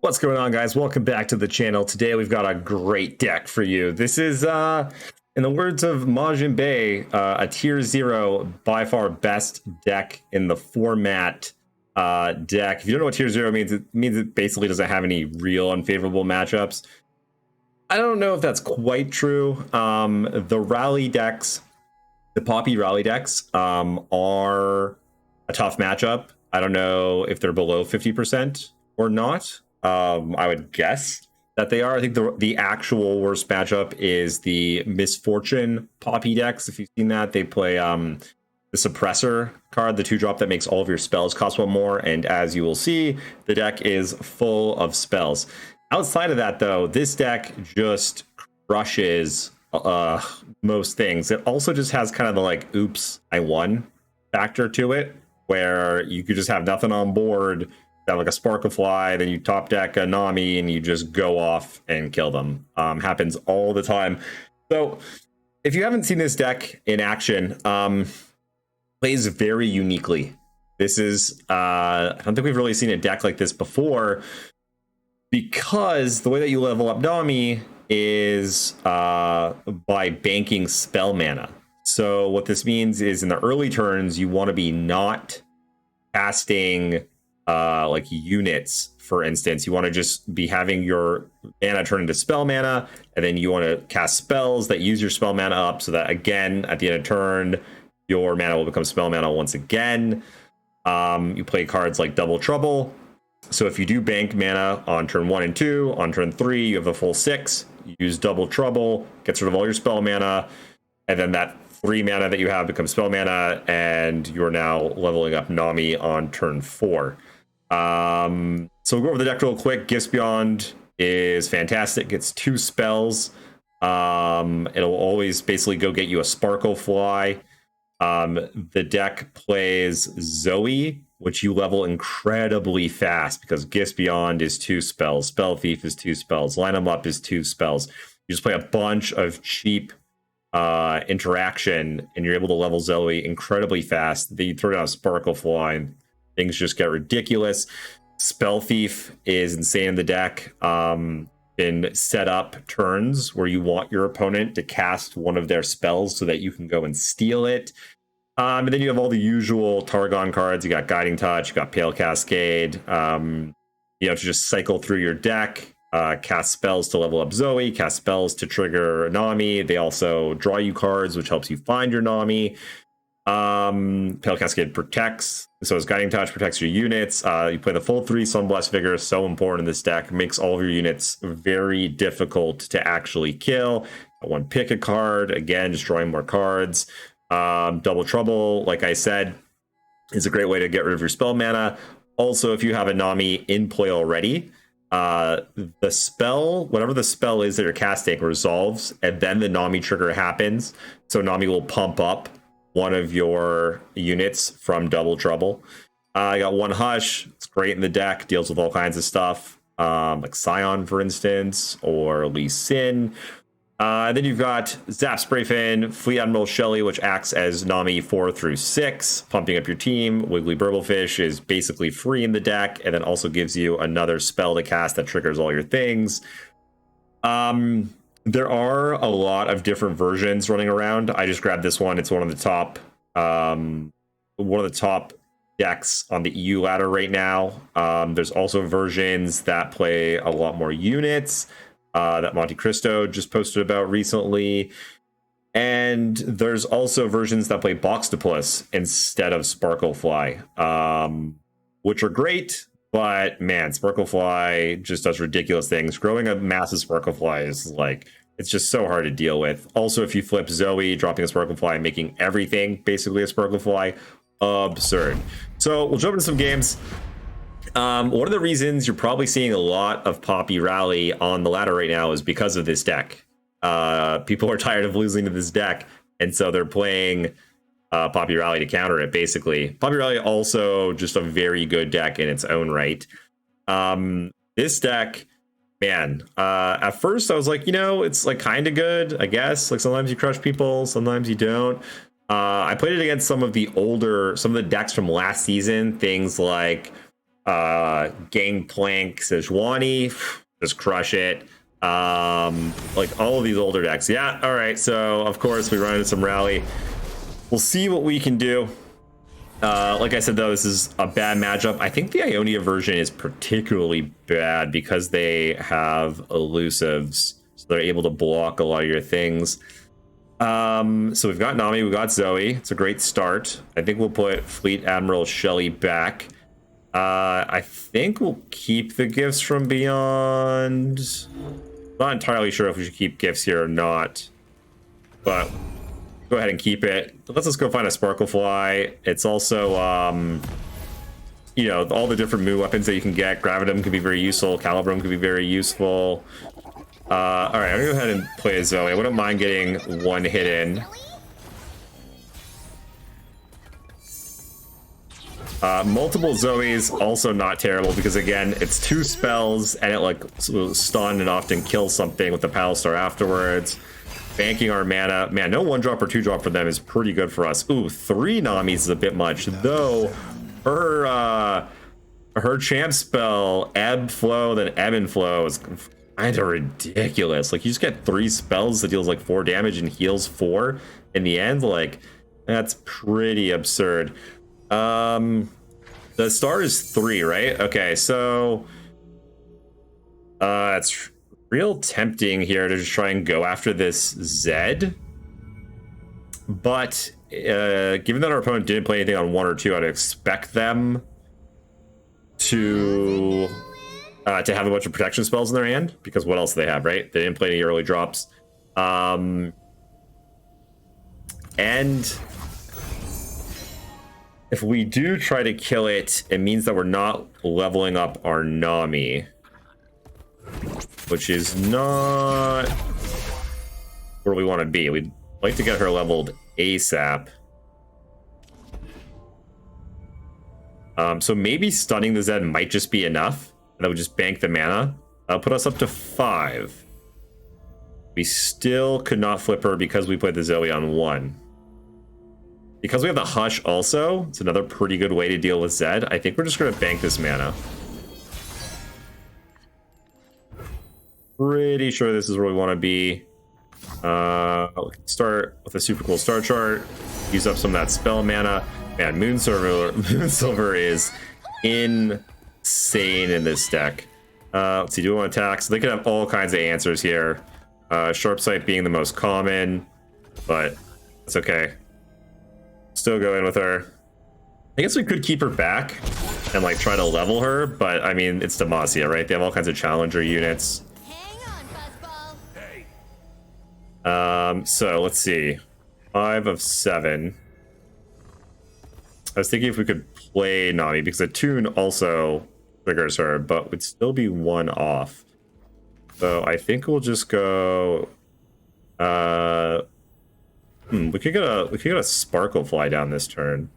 What's going on, guys? Welcome back to the channel. Today we've got a great deck for you. This is, in the words of MajiinBae, a tier 0, by far best deck in the format deck. If you don't know what tier 0 means, it means it basically doesn't have any real unfavorable matchups. I don't know if that's quite true. The rally decks, the Poppy rally decks, are a tough matchup. I don't know if they're below 50% or not. I would guess that they are. I think the actual worst matchup is the Misfortune Poppy decks. If you've seen that, they play the Suppressor card, the 2-drop that makes all of your spells cost 1 more. And as you will see, the deck is full of spells. Outside of that, though, this deck just crushes most things. It also just has kind of the like, oops, I won factor to it, where you could just have nothing on board, have like a Sparklefly, then you top deck a Nami, and you just go off and kill them. Happens all the time. So if you haven't seen this deck in action, plays very uniquely. This is, I don't think we've really seen a deck like this before, because the way that you level up Nami is by banking spell mana. So what this means is in the early turns, you want to be not casting like units, for instance. You want to just be having your mana turn into spell mana, and then you want to cast spells that use your spell mana up, so that again at the end of turn your mana will become spell mana once again. You play cards like Double Trouble, so if you do bank mana on turn 1 and 2, on turn 3 you have the full 6. You use Double Trouble, gets rid of all your spell mana, and then that 3 mana that you have becomes spell mana, and you're now leveling up Nami on turn 4. So we'll go over the deck real quick. Gifts Beyond is fantastic. Gets 2 spells. It'll always basically go get you a Sparklefly. The deck plays Zoe, which you level incredibly fast because Gifts Beyond is 2 spells. Spell Thief is 2 spells. Line 'em Up is 2 spells. You just play a bunch of cheap interaction, and you're able to level Zoe incredibly fast. Then you throw down a Sparklefly, and things just get ridiculous. Spell Thief is insane in the deck. Been set up turns where you want your opponent to cast one of their spells so that you can go and steal it. And then you have all the usual Targon cards. You got Guiding Touch, you got Pale Cascade. You have to just cycle through your deck, cast spells to level up Zoe, cast spells to trigger Nami. They also draw you cards, which helps you find your Nami. Pale Cascade protects, so as Guiding Touch protects your units. You play the full 3 Sunblast Vigor, so important in this deck. Makes all of your units very difficult to actually kill. One pick a card, again, just drawing more cards. Double Trouble, like I said, is a great way to get rid of your spell mana. Also, if you have a Nami in play already, the spell, whatever the spell is that you're casting, resolves, and then the Nami trigger happens. So Nami will pump up one of your units from Double Trouble. I got 1 Hush. It's great in the deck. Deals with all kinds of stuff, like Scion, for instance, or Lee Sin. Then you've got Zap Sprayfin, Fleet Admiral Shelley, which acts as Nami 4 through 6, pumping up your team. Wiggly Burblefish is basically free in the deck, and then also gives you another spell to cast that triggers all your things. There are a lot of different versions running around. I just grabbed this one. It's one of the top decks on the EU ladder right now. There's also versions that play a lot more units that Monte Cristo just posted about recently. And there's also versions that play Boxtopus instead of Sparklefly, which are great. But man, Sparklefly just does ridiculous things. Growing a massive Sparklefly is like, it's just so hard to deal with. Also, if you flip Zoe, dropping a Sparklefly, making everything basically a Sparklefly, absurd. So we'll jump into some games. One of the reasons you're probably seeing a lot of Poppy Rally on the ladder right now is because of this deck. People are tired of losing to this deck, and so they're playing Poppy Rally to counter it, basically. Poppy Rally also just a very good deck in its own right. This deck, man, at first I was like, it's like kind of good, I guess. Like sometimes you crush people, sometimes you don't. I played it against some of the decks from last season, things like Gangplank, Sejuani, just crush it. Like all of these older decks. Yeah, all right. So of course we run into some rally. We'll see what we can do. Like I said, though, this is a bad matchup. I think the Ionia version is particularly bad because they have elusives, so they're able to block a lot of your things. So we've got Nami, we've got Zoe. It's a great start. I think we'll put Fleet Admiral Shelley back. I think we'll keep the gifts from Beyond. Not entirely sure if we should keep gifts here or not, but go ahead and keep it. Let's just go find a Sparklefly. It's also, you know, all the different move weapons that you can get. Gravitum can be very useful. Calibrum can be very useful. All right, I'm gonna go ahead and play a Zoe. I wouldn't mind getting one hit in. Multiple Zoes, also not terrible, because again, it's 2 spells and it like stun and often kills something with the Paddle Star afterwards. Banking our mana. Man, no 1-drop or 2-drop for them is pretty good for us. Ooh, 3 Namis is a bit much, though. Her champ spell, Ebb Flow, then Ebb and Flow is kind of ridiculous. Like, you just get 3 spells that deals like 4 damage and heals 4 in the end. Like, that's pretty absurd. The star is 3, right? Okay, so it's real tempting here to just try and go after this Zed, but given that our opponent didn't play anything on 1 or 2, I'd expect them to have a bunch of protection spells in their hand, because what else do they have, right? They didn't play any early drops. And if we do try to kill it, it means that we're not leveling up our Nami, which is not where we want to be. We'd like to get her leveled ASAP. So maybe stunning the Zed might just be enough. And that would just bank the mana. That'll put us up to 5. We still could not flip her because we played the Zoe on 1. Because we have the Hush also, it's another pretty good way to deal with Zed. I think we're just going to bank this mana. Pretty sure this is where we want to be. We can start with a super cool star chart. Use up some of that spell mana. Man, Moonsilver is insane in this deck. Let's see, do we want to attack? So they could have all kinds of answers here. Sharp Sight being the most common, but it's okay. Still go in with her. I guess we could keep her back and like try to level her, but I mean, it's Demacia, right? They have all kinds of challenger units. So let's see. 5 of 7. I was thinking if we could play Nami, because a tune also triggers her, but would still be 1 off. So I think we'll just go. We could get a Sparklefly down this turn.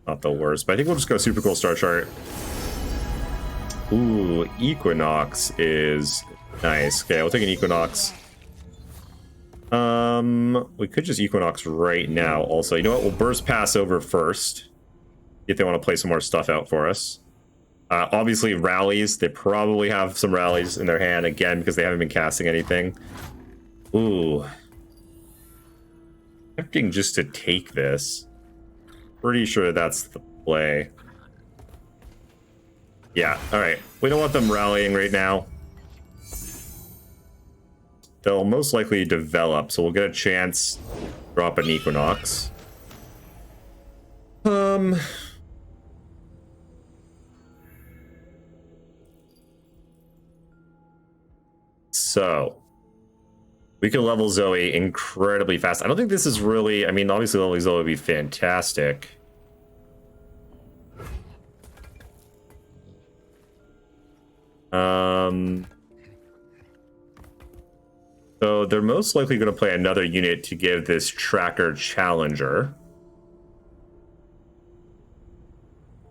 Not the worst, but I think we'll just go super cool star chart. Ooh, Equinox is nice. Okay, we'll take an Equinox. We could just Equinox right now. Also, you know what? We'll burst pass over first. If they want to play some more stuff out for us. Obviously, rallies. They probably have some rallies in their hand again because they haven't been casting anything. Ooh. Tempting just to take this. Pretty sure that's the play. Yeah, alright. We don't want them rallying right now. They'll most likely develop, so we'll get a chance to drop an Equinox. So we can level Zoe incredibly fast. I don't think this is really, I mean, obviously leveling Zoe would be fantastic. So they're most likely going to play another unit to give this tracker challenger.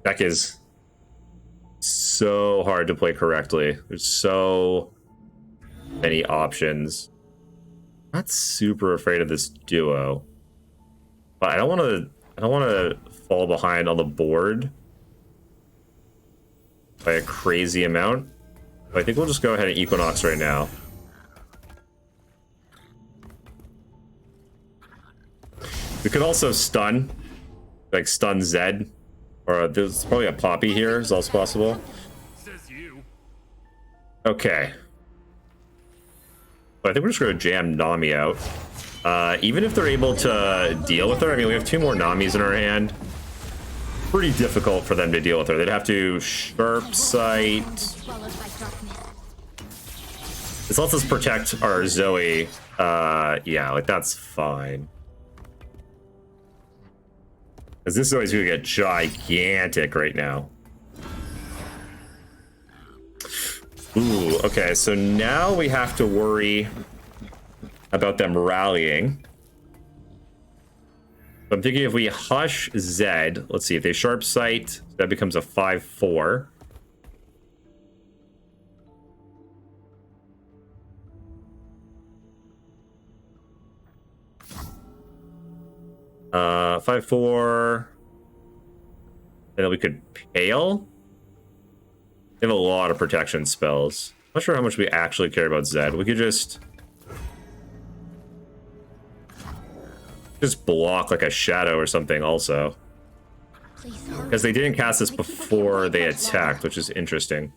Deck is so hard to play correctly. There's so many options. Not super afraid of this duo, but I don't want to fall behind on the board. by a crazy amount. But I think we'll just go ahead and Equinox right now. We could also stun, like stun Zed, or there's probably a Poppy here is also possible. Okay. But I think we're just going to jam Nami out. Even if they're able to deal with her, I mean, we have 2 more Namis in our hand. Pretty difficult for them to deal with her. They'd have to Sharp Sight. This lets us protect our Zoe. Yeah, like that's fine. Because this Zoe's going to get gigantic right now. Ooh, okay, so now we have to worry about them rallying. I'm thinking if we hush Zed, let's see, if they Sharp Sight, that becomes a 5-4. Uh, 5-4. And then we could Pale. They have a lot of protection spells. Not sure how much we actually care about Zed. We could just block like a shadow or something also. Because they didn't cast this before they attacked, which is interesting.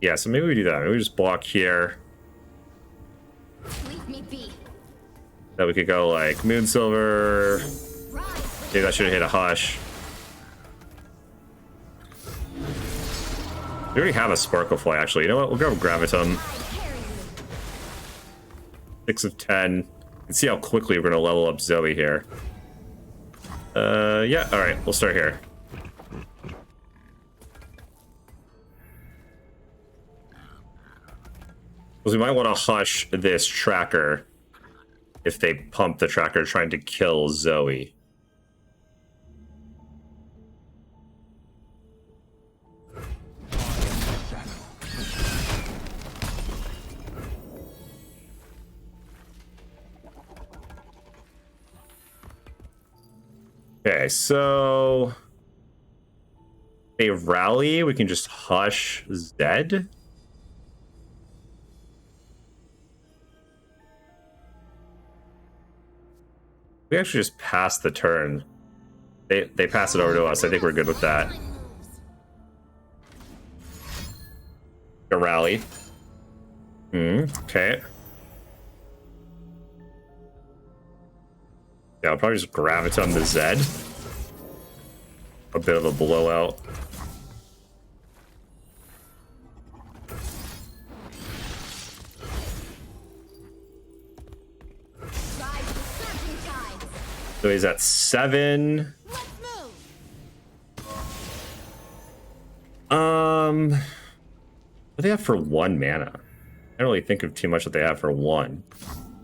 Yeah, so maybe we do that. Maybe we just block here. That we could go like Moonsilver. Maybe that should have hit a Hush. We already have a Sparklefly, actually. You know what? We'll grab Gravitum. 6 of 10. And see how quickly we're going to level up Zoe here. Yeah, alright. We'll start here. Because we might want to hush this tracker if they pump the tracker trying to kill Zoe. Okay, so they rally, we can just hush Zed. We actually just pass the turn. They pass it over to us. I think we're good with that. A rally. Okay. Yeah, I'll probably just Graviton the Zed. A bit of a blowout. So he's at 7. What do they have for 1 mana? I don't really think of too much that they have for 1.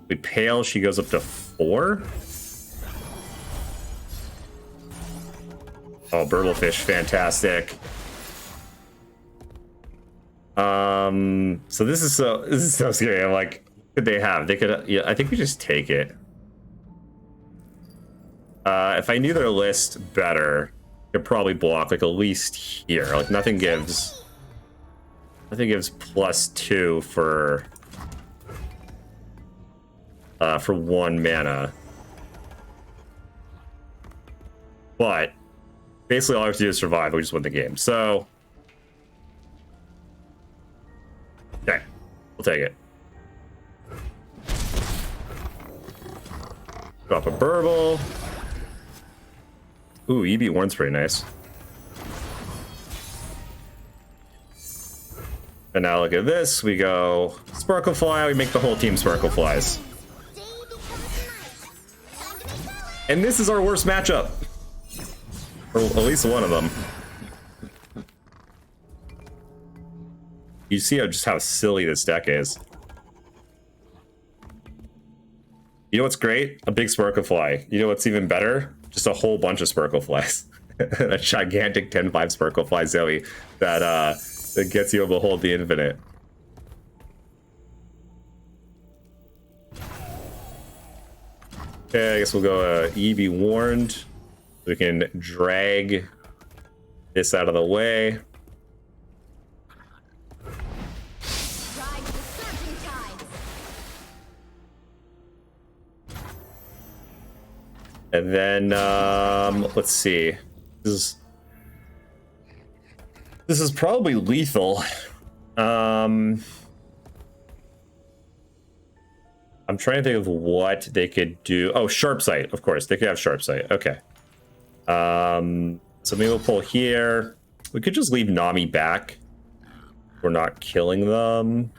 We Pale, she goes up to 4. Oh, Burblefish, fantastic. So this is so scary. I'm like, what could they have? They could, yeah, I think we just take it. If I knew their list better, I could probably block like at least here. Like nothing gives +2 for 1 mana. But basically all I have to do is survive. We just win the game. So okay, we'll take it. Drop a Burble. Ooh, EB Warren's pretty nice. And now look at this. We go Sparklefly. We make the whole team Sparkleflies. And this is our worst matchup. Or at least one of them. You see how silly this deck is. You know what's great? A big Sparklefly. You know what's even better? Just a whole bunch of Sparkleflies. A gigantic 10-5 Sparklefly Zoe that gets you able to hold the infinite. Okay, I guess we'll go E be warned. We can drag this out of the way. And then let's see. This is probably lethal. I'm trying to think of what they could do. Oh, sharp sight, of course. They could have sharp sight. Okay. So maybe we'll pull here. We could just leave Nami back. We're not killing them.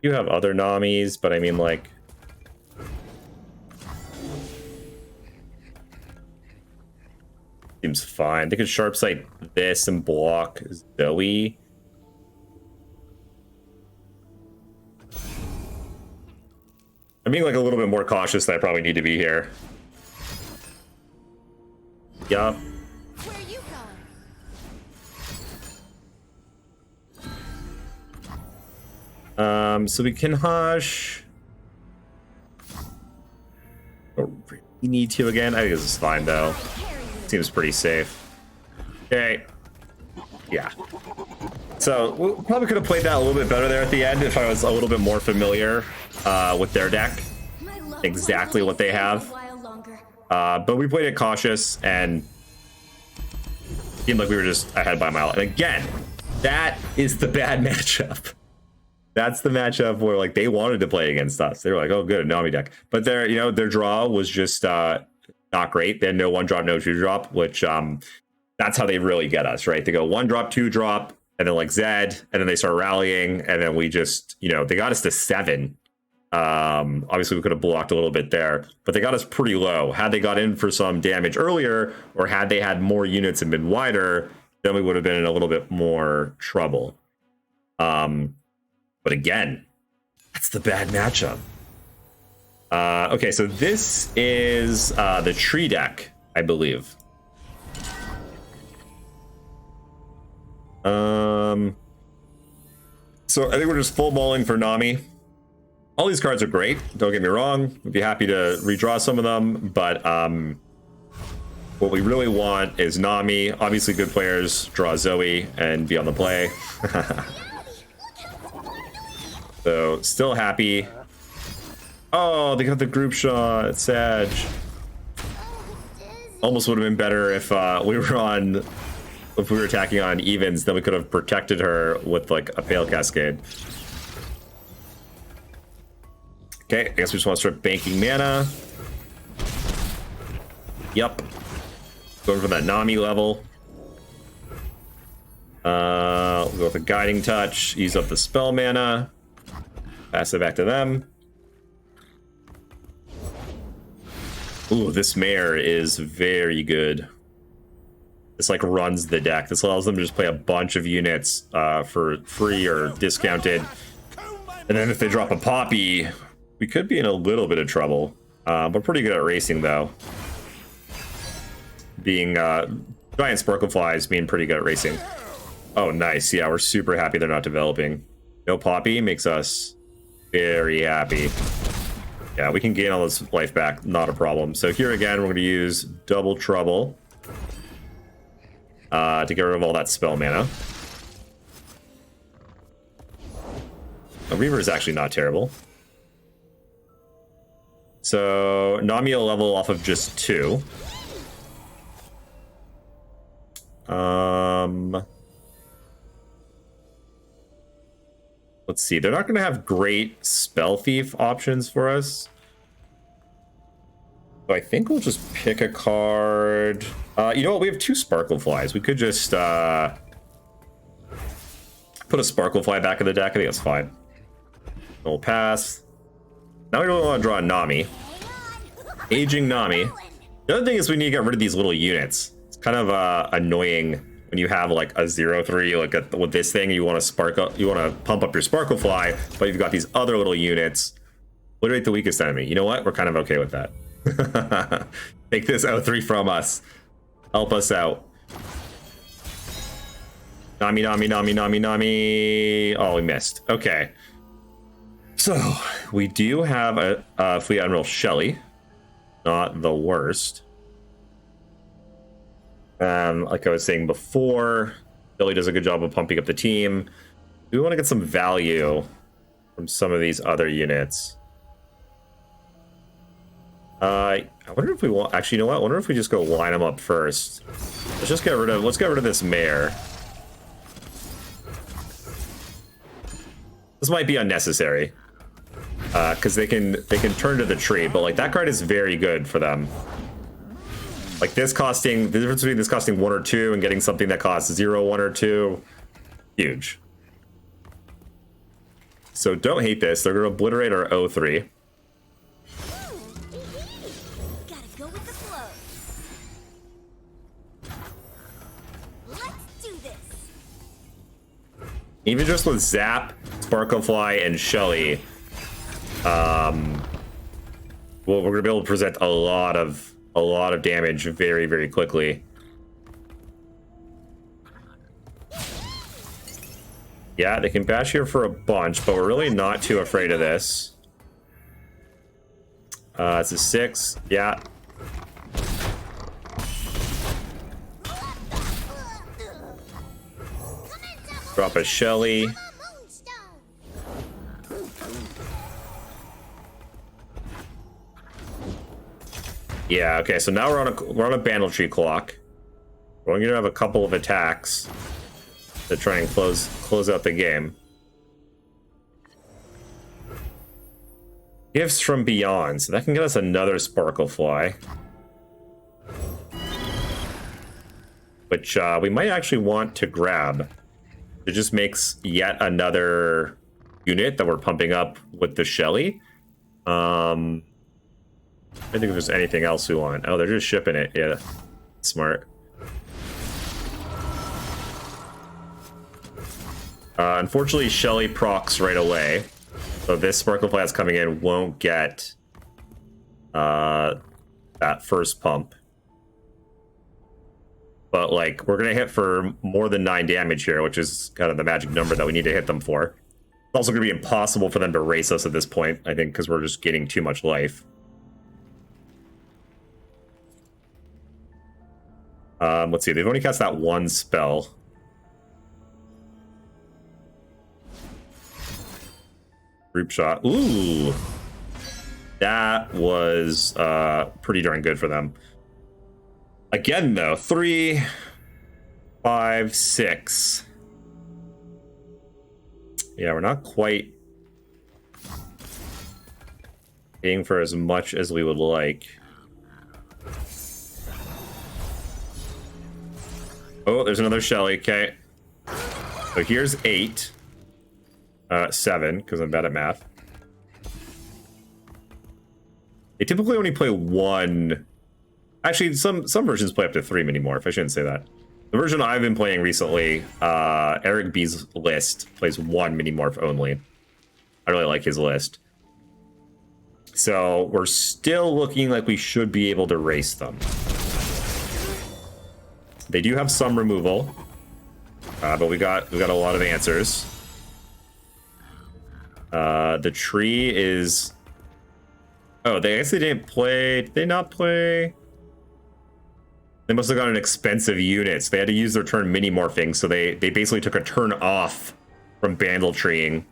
You have other Namis, but I mean, like, seems fine. They could sharp sight this and block Zoe. I'm being like a little bit more cautious than I probably need to be here. Yup. Where are you going? So we can hush. Don't really need to again. I think this is fine though. Seems pretty safe. Okay. Yeah. So we probably could have played that a little bit better there at the end if I was a little bit more familiar with their deck. Exactly what they have. But we played it cautious and seemed like we were just ahead by a mile. And again, that is the bad matchup. That's the matchup where like they wanted to play against us. They were like, oh, good, Nami deck. But their, you know, their draw was just not great. They had no 1-drop, no 2-drop, which that's how they really get us, right? They go 1-drop, 2-drop, and then like Zed, and then they start rallying, and then we just, you know, they got us to 7. Obviously we could have blocked a little bit there, but they got us pretty low. Had they got in for some damage earlier, or had they had more units and been wider, then we would have been in a little bit more trouble. But again, that's the bad matchup. Okay, so this is the tree deck, I believe. So I think we're just full balling for Nami. All these cards are great, don't get me wrong. I'd be happy to redraw some of them, but what we really want is Nami. Obviously good players draw Zoe and be on the play. So still happy. Oh, they got the group shot. It's sad. Almost would have been better if we were attacking on evens, then we could have protected her with like a Pale Cascade. Okay, I guess we just want to start banking mana. Yep. Going for that Nami level. We'll go with a Guiding Touch, use up the spell mana. Pass it back to them. Ooh, this mare is very good. This like runs the deck. This allows them to just play a bunch of units for free or discounted. And then if they drop a Poppy, we could be in a little bit of trouble. We're pretty good at racing though. Being giant Sparkle Flies being pretty good at racing. Oh, nice. Yeah, we're super happy they're not developing. No Poppy makes us very happy. Yeah, we can gain all this life back, not a problem. So here again, we're going to use Double Trouble to get rid of all that spell mana. A Reaver is actually not terrible. So Nami will level off of just 2. Let's see. They're not going to have great Spell Thief options for us. So I think we'll just pick a card. You know what? We have 2 Sparkle Flies. We could just put a Sparkle Fly back in the deck. I think that's fine. We'll pass. Now we really want to draw a Nami. Aging Nami. The other thing is we need to get rid of these little units. It's kind of annoying when you have like a 0/3 like with this thing. You want to pump up your Sparkle Fly, but you've got these other little units. Literate the weakest enemy. You know what? We're kind of okay with that. Take this 0/3 from us. Help us out. Nami, Nami, Nami, Nami, Nami. Oh, we missed. Okay. So we do have a Fleet Admiral Shelley, not the worst. Like I was saying before, Shelley does a good job of pumping up the team. We want to get some value from some of these other units. I wonder if we want. Actually, you know what? I wonder if we just go line them up first. Let's get rid of this mayor. This might be unnecessary. Because they can turn to the tree, but like that card is very good for them. Like this costing, the difference between this costing 1 or 2 and getting something that costs 0, 1, or 2, huge. So don't hate this. They're gonna obliterate our O3. Gotta go with the flow. Let's do this. Even just with Zap, Sparklefly, and Shelly, well, we're gonna be able to present a lot of damage very, very quickly. Yeah, they can bash here for a bunch, but we're really not too afraid of this. It's a 6. Yeah. Drop a Shelly. Yeah, okay, so now we're on a banditry clock. We're only gonna have a couple of attacks to try and close out the game. Gifts from Beyond, so that can get us another Sparklefly. Which we might actually want to grab. It just makes yet another unit that we're pumping up with the Shelly. I think if there's anything else we want. Oh, they're just shipping it. Yeah, smart. Unfortunately, Shelly procs right away. So this Sparklefly that's coming in won't get that first pump. But, like, we're going to hit for more than 9 damage here, which is kind of the magic number that we need to hit them for. It's also going to be impossible for them to race us at this point, I think, because we're just getting too much life. Let's see, they've only cast that one spell. Group shot. Ooh! That was pretty darn good for them. Again, though, 3, 5, 6. Yeah, we're not quite paying for as much as we would like. Oh, there's another Shelly. Okay. So here's 8. 7, because I'm bad at math. They typically only play 1. Actually, some versions play up to 3 Mini-Morph. I shouldn't say that. The version I've been playing recently, Eric B's list plays 1 Mini-Morph only. I really like his list. So we're still looking like we should be able to race them. They do have some removal, but we got a lot of answers. The tree is. Oh, they actually didn't play. Did they not play? They must have got an expensive unit, so they had to use their turn mini morphing. So they basically took a turn off from banditrying.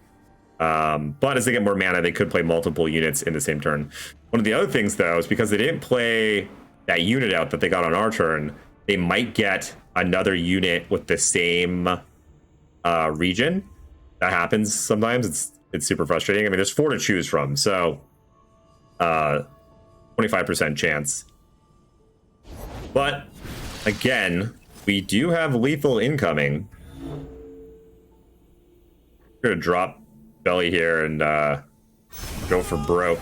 But as they get more mana, they could play multiple units in the same turn. One of the other things, though, is because they didn't play that unit out that they got on our turn. They might get another unit with the same region. That happens sometimes. It's super frustrating. I mean, there's 4 to choose from, so 25% chance. But again, we do have lethal incoming. We're gonna drop Belly here and go for broke.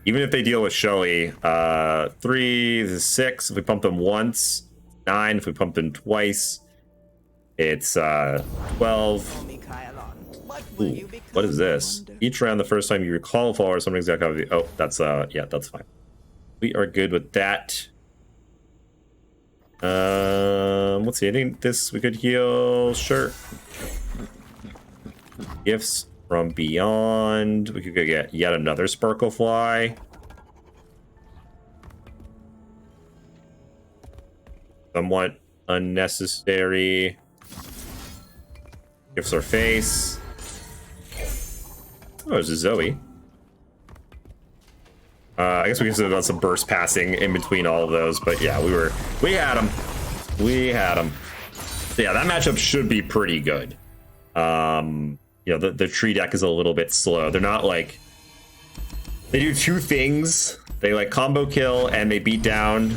Even if they deal with Shelly, 3 is 6 if we pump them once, 9 if we pump them twice. It's 12. Ooh, what is this? Each round, the first time you recall a fall or something exact copy. Oh, that's yeah, that's fine. We are good with that. Let's see. I think this we could heal. Sure. Gifts from beyond. We could go get yet another Sparkle Fly. Somewhat unnecessary. Gifts our face. Oh, there's a Zoe. I guess we could have done some burst passing in between all of those, but yeah, we had them. We had them. So yeah, that matchup should be pretty good. You know, the tree deck is a little bit slow. They're not like, they do two things. They like combo kill and they beat down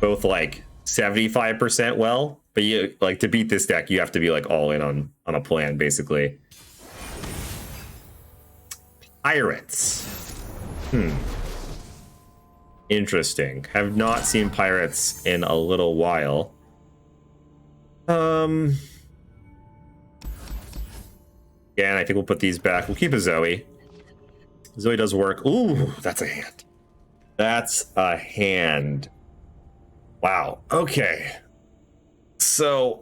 both like 75% well, but you like to beat this deck, you have to be like all in on a plan basically. Pirates. Interesting. Have not seen pirates in a little while. Again, I think we'll put these back. We'll keep a Zoe. Zoe does work. Ooh, that's a hand. That's a hand. Wow. Okay. So,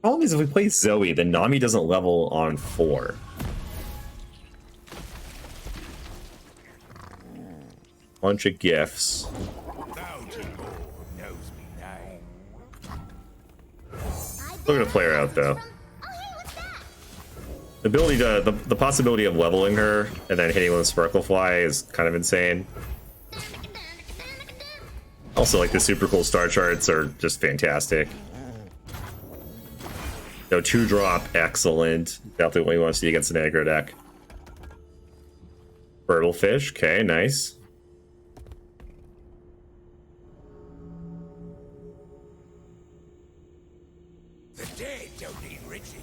problem is if we play Zoe, then Nami doesn't level on 4. Bunch of gifts. We're gonna play her out though. The ability to the possibility of leveling her and then hitting with a Sparkle Fly is kind of insane. Also, like the super cool star charts are just fantastic. No 2-drop, excellent. Definitely what you want to see against an aggro deck. Burtle fish, okay, nice.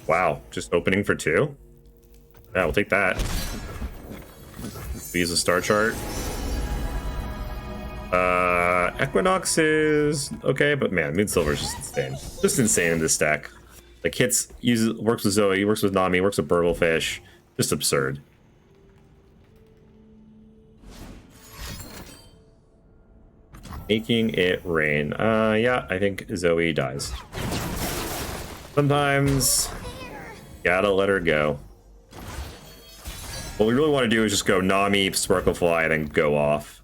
Wow, just opening for 2? Yeah, we'll take that. We use a star chart. Equinox is okay, but man, Moon Silver is just insane. Just insane in this deck. Like works with Zoe, works with Nami, works with Burble Fish. Just absurd. Making it rain. Yeah, I think Zoe dies. Sometimes gotta let her go. What we really want to do is just go Nami, Sparkle Fly, and then go off.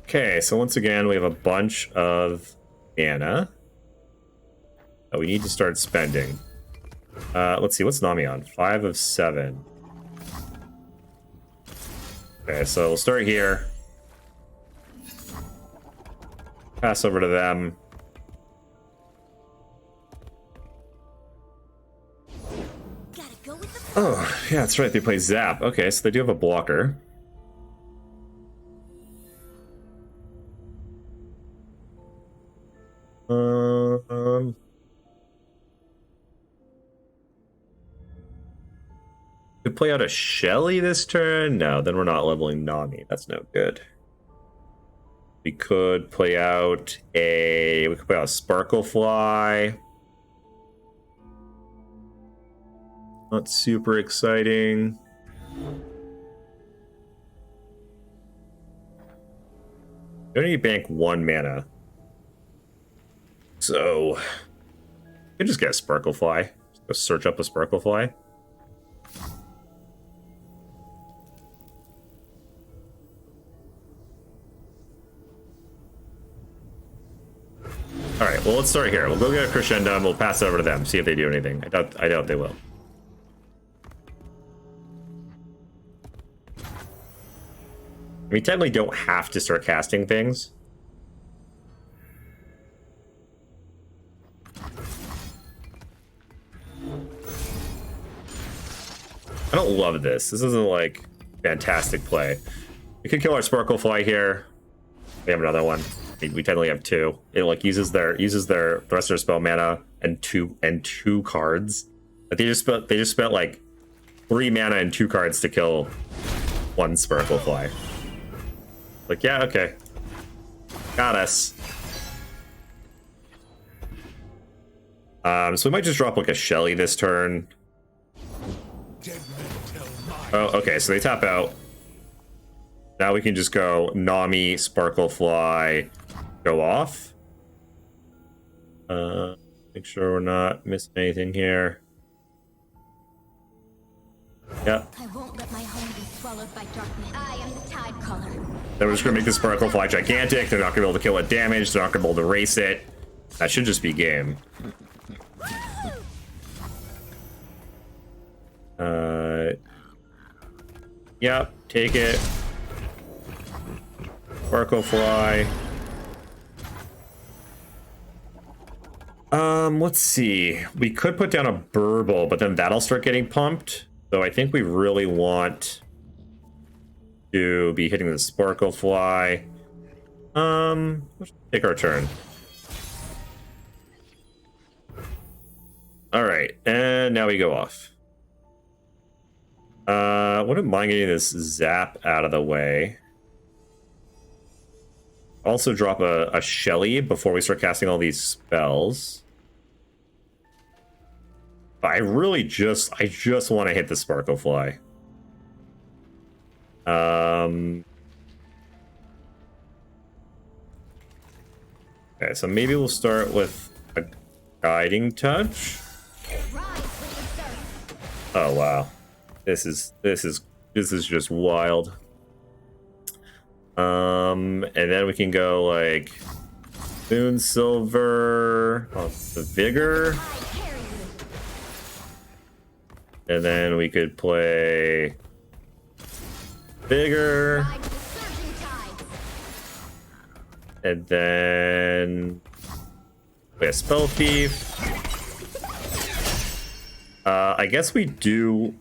Okay, so once again, we have a bunch of mana that we need to start spending. Let's see, what's Nami on? 5 of 7. Okay, so we'll start here. Pass over to them. Oh, yeah, that's right. They play Zap. Okay, so they do have a blocker. Could play out a Shelly this turn? No, then we're not leveling Nami. That's no good. We could play out a Sparkle Fly. Not super exciting. We only bank 1 mana. So, you can just get a Sparkle Fly. Just go search up a Sparkle Fly. Alright, well, let's start here. We'll go get a Crescendo and we'll pass it over to them, see if they do anything. I doubt they will. We technically don't have to start casting things. I don't love this. This isn't like fantastic play. We could kill our Sparkle Fly here. We have another one. We technically have 2. It like uses the rest of their spell mana and two cards. But they just spent like 3 mana and 2 cards to kill 1 Sparkle Fly. Like, yeah, okay. Got us. So we might just drop like a Shelly this turn. Oh, okay, so they tap out. Now we can just go Nami, Sparkle Fly, go off. Make sure we're not missing anything here. Yep. I won't let my home be swallowed by darkness. I am the tide caller. Then we're just gonna make this Sparkle Fly gigantic. They're not gonna be able to kill it damage. They're not gonna be able to race it. That should just be game. Yep, take it. Sparkle Fly. Let's see. We could put down a Burble, but then that'll start getting pumped. So I think we really want to be hitting the Sparkle Fly. Let's take our turn. All right, and now we go off. Wouldn't mind getting this Zap out of the way. Also drop a Shelly before we start casting all these spells. But I just want to hit the Sparkle Fly. Okay, so maybe we'll start with a Guiding Touch. Oh wow, this is just wild. And then we can go like Moon Silver on the Vigor. And then we could play Vigor. And then play a Spell Thief. I guess we do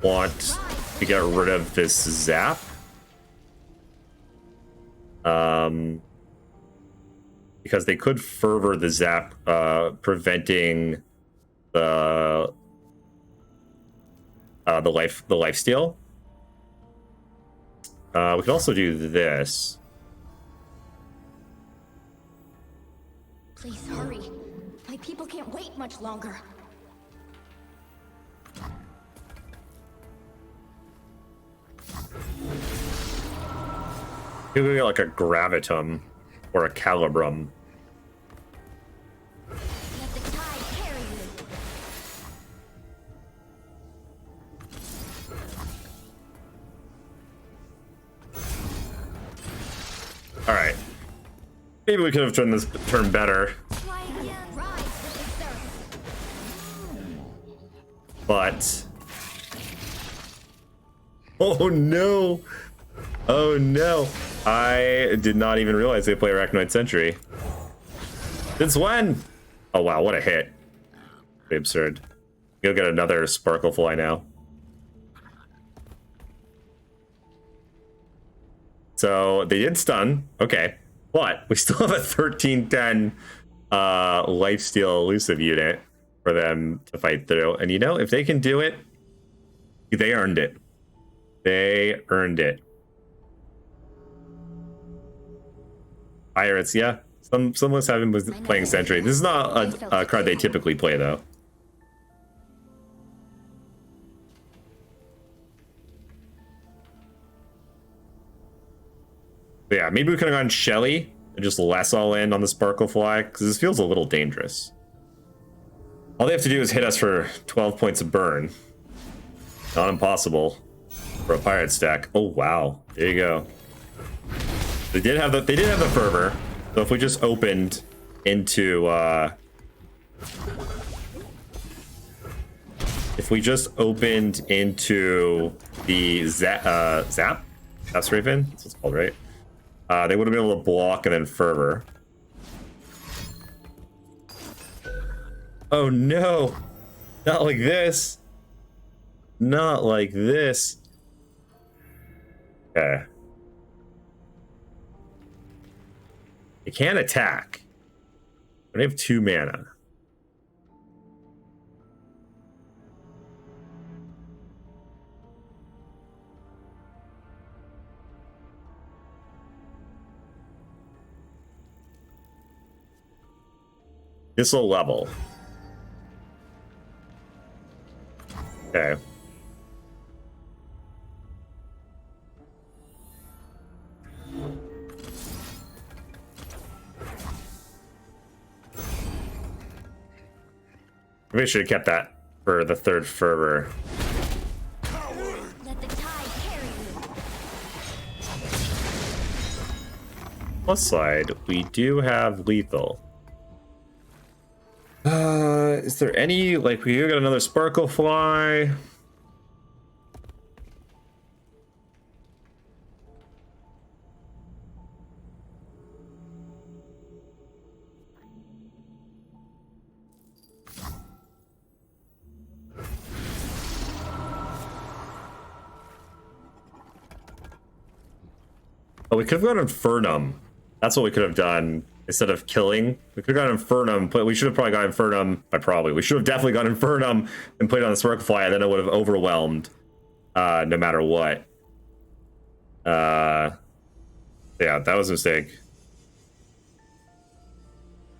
want to get rid of this Zap. Because they could fervor the Zap, preventing the life steal. We could also do this. Please hurry. My people can't wait much longer. You could get like a Gravitum or a Calibrum. Let the tide carry you. All right. Maybe we could have turned this turn better. Try again. Rise with the surf. But oh no. Oh no. I did not even realize they play Arachnoid Sentry. Since when? Oh wow, what a hit. Pretty absurd. You'll get another Sparkle Fly now. So they did stun. Okay. But we still have a 1310 lifesteal elusive unit for them to fight through. And you know, if they can do it, they earned it. They earned it. Pirates, yeah. Some of us haven't been playing Sentry. This is not a card they typically play, though. But yeah, maybe we could have gone Shelly and just less all in on the Sparkle Fly, because this feels a little dangerous. All they have to do is hit us for 12 points of burn. Not impossible for a pirate stack. Oh wow, there you go. They did have the fervor. So if we just opened into the Zap? That's Raven? That's what it's called, right? They would have been able to block and then fervor. Oh no! Not like this! Not like this! Okay. They can't attack. They have 2 mana. This'll level. Okay. We should have kept that for the third fervor. Let the tide carry you. Plus side, we do have lethal. Is there any, like, we got another sparkle fly? Oh, we could have gone Infernum. That's what we could have done instead of killing. We could have gone Infernum, but we should have probably got Infernum. We should have definitely got Infernum and played on the Sparkle Fly, and then it would have overwhelmed no matter what. Yeah, that was a mistake.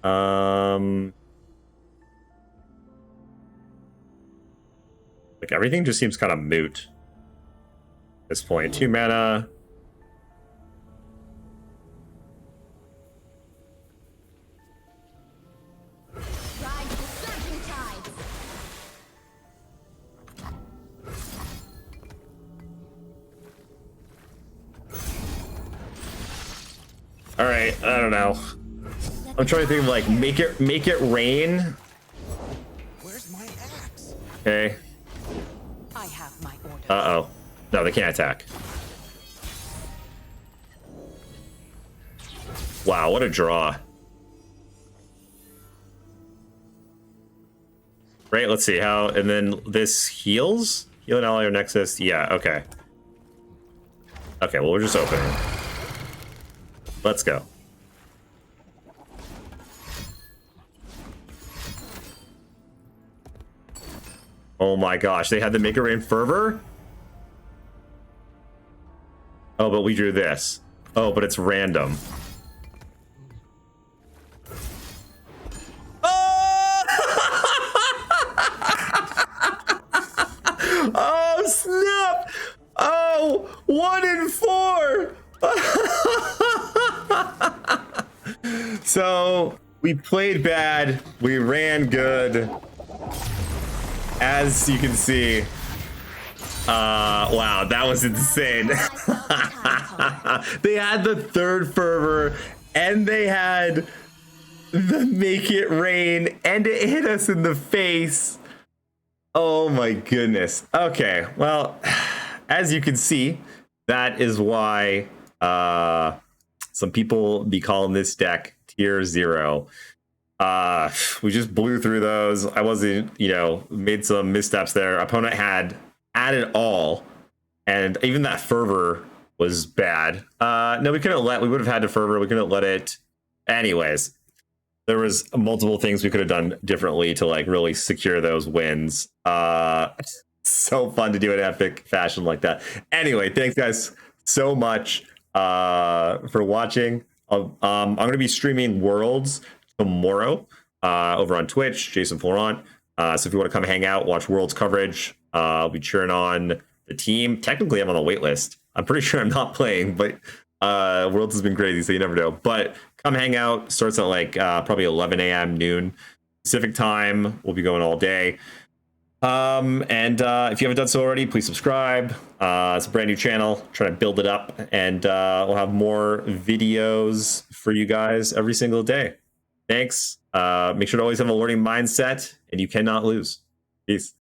Like, everything just seems kind of moot at this point. 2 mana. Ride the surging tides. All right, I don't know. I'm trying to think of, like, make it rain. Where's my axe? Okay. I have my orders. Uh-oh. No, they can't attack. Wow, what a draw. Right, let's see how, and then this heals? Heal an ally or Nexus? Yeah, okay. Okay, well, we're just opening. Let's go. Oh my gosh, they had the Make It Rain Fervor? Oh, but we drew this. Oh, but it's random. Oh, snap! Oh, 1 in 4! So, we played bad. We ran good. As you can see. Wow, that was insane. They had the third fervor, and they had the Make It Rain, and it hit us in the face. Oh my goodness. Okay, well, as you can see, that is why some people be calling this deck tier 0. We just blew through those. I wasn't, made some missteps there. Opponent had it all, and even that fervor was bad. No, we would have had to fervor. We couldn't let it. Anyways, there was multiple things we could have done differently to, like, really secure those wins. So fun to do an epic fashion like that. Anyway, thanks guys so much for watching. I'm going to be streaming Worlds tomorrow over on Twitch, Jason Florent. So if you want to come hang out, watch Worlds coverage, I'll be cheering on the team. Technically, I'm on the wait list. I'm pretty sure I'm not playing, but Worlds has been crazy, so you never know. But come hang out. Starts at like probably 11 a.m. noon Pacific time. We'll be going all day. And if you haven't done so already, please subscribe. It's a brand new channel, trying to build it up, and we'll have more videos for you guys every single day. Thanks. Make sure to always have a learning mindset, and you cannot lose. Peace.